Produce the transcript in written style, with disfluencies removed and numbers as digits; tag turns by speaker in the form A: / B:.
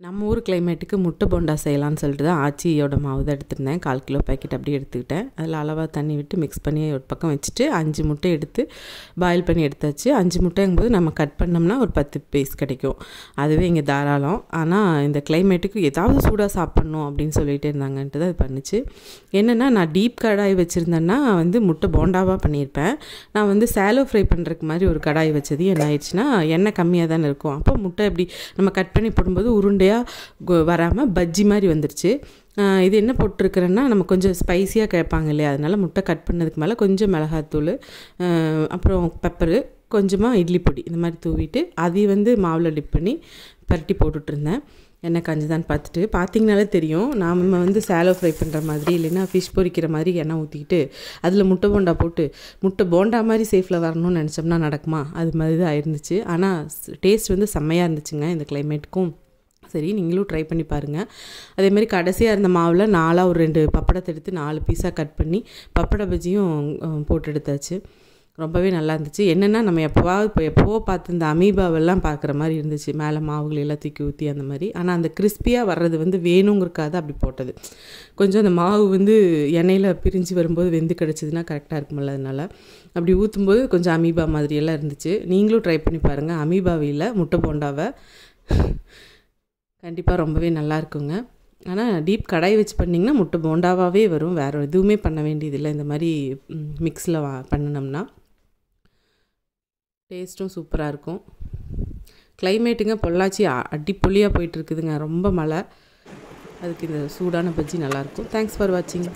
A: நம்ம ஊர் கிளைமேட்டுக்கு முட்டை போண்டா செய்யலான்னு சொல்லிட்டு தான் ஆச்சியோட மாவு தான் எடுத்திருந்தேன். 1/4 கிலோ பேக்கெட் அப்படியே எடுத்துக்கிட்டேன். அதில் அளவாக தண்ணி விட்டு மிக்ஸ் பண்ணி ஒரு பக்கம் வச்சுட்டு 5 முட்டை எடுத்து பாயில் பண்ணி எடுத்தாச்சு. 5 முட்டைங்கும்போது நம்ம கட் பண்ணோம்னா ஒரு 10 பீஸ் கிடைக்கும். அதுவே இங்கே தாராளம். ஆனால் இந்த கிளைமேட்டுக்கு ஏதாவது சூடாக சாப்பிட்ணும் அப்படின்னு சொல்லிகிட்டே இருந்தாங்கன்ட்டு தான் இது பண்ணிச்சு. என்னென்னா நான் டீப் கடாய் வச்சுருந்தேன்னா முட்டை போண்டாவாக பண்ணியிருப்பேன். நான் சேலோ ஃப்ரை பண்ணுறதுக்கு மாதிரி ஒரு கடாய் வச்சது என்ன ஆயிடுச்சுன்னா எண்ணெய் கம்மியாக தானே இருக்கும். அப்போ முட்டை இப்படி நம்ம கட் பண்ணி போடும்போது உருண்டையாக வராமல் பஜ்ஜி மாதிரி வந்துருச்சு. இது என்ன போட்டிருக்கிறேன்னா நம்ம கொஞ்சம் ஸ்பைஸியாக கேட்பாங்க இல்லையா, அதனால் முட்டை கட் பண்ணதுக்கு மேலே கொஞ்சம் மிளகாத்தூள், அப்புறம் பெப்பரு, கொஞ்சமாக இட்லி பொடி இந்த மாதிரி தூவிட்டு அதை மாவில் டிப் பண்ணி பரட்டி போட்டுட்ருந்தேன். எண்ணெய் காஞ்சுதான்னு பார்த்துட்டு பார்த்தீங்கனாலே தெரியும். நாம் சேலோ ஃப்ரை பண்ணுற மாதிரி இல்லைன்னா ஃபிஷ் பொரிக்கிற மாதிரி எண்ணெய் ஊற்றிக்கிட்டு அதில் முட்டை போண்டா போட்டு முட்டை போண்டா மாதிரி சேஃபில் வரணும்னு நினச்சோம்னா நடக்குமா? அது மாதிரி தான் ஆயிருந்துச்சு. ஆனால் டேஸ்ட் செம்மையாக இருந்துச்சுங்க இந்த கிளைமேட்டுக்கும். சரி, நீங்களும் ட்ரை பண்ணி பாருங்கள். அதேமாதிரி கடைசியாக இருந்த மாவில் 4 ஒரு 2 பப்படத்தை எடுத்து 4 பீஸாக கட் பண்ணி பப்பட பஜ்ஜியும் போட்டு எடுத்தாச்சு. ரொம்பவே நல்லா இருந்துச்சு. என்னென்னா நம்ம எப்போவோ பார்த்து இந்த அமீபாவெல்லாம் பார்க்குற மாதிரி இருந்துச்சு, மேலே மாவுகளெல்லாம் தூக்கி ஊற்றி அந்த மாதிரி. ஆனால் அந்த கிறிஸ்பியாக வர்றது வேணுங்கிறக்காக அப்படி போட்டது. கொஞ்சம் அந்த மாவு எண்ணெயில் பிரிஞ்சு வரும்போது வெந்து கிடச்சிதுன்னா கரெக்டாக இருக்குமில்ல, அதனால் அப்படி ஊற்றும்போது கொஞ்சம் அமீபா மாதிரியெல்லாம் இருந்துச்சு. நீங்களும் ட்ரை பண்ணி பாருங்கள். அமீபாவையில் முட்டை போண்டாவை கண்டிப்பாக ரொம்பவே நல்லா இருக்குங்க. ஆனால் டீப் கடாய் வச்சு பண்ணிங்கன்னா முட்டை போண்டாவாகவே வரும். வேறு எதுவுமே பண்ண வேண்டியதில்லை. இந்த மாதிரி மிக்ஸில் பண்ணினோம்னா டேஸ்ட்டும் சூப்பராக இருக்கும். கிளைமேட்டுங்க பொள்ளாச்சி அடிப்பொலியாக போயிட்டுருக்குதுங்க. ரொம்ப மழை. அதுக்கு இந்த சூடான பஜ்ஜி நல்லாயிருக்கும். தேங்க்ஸ் ஃபார் வாட்சிங்.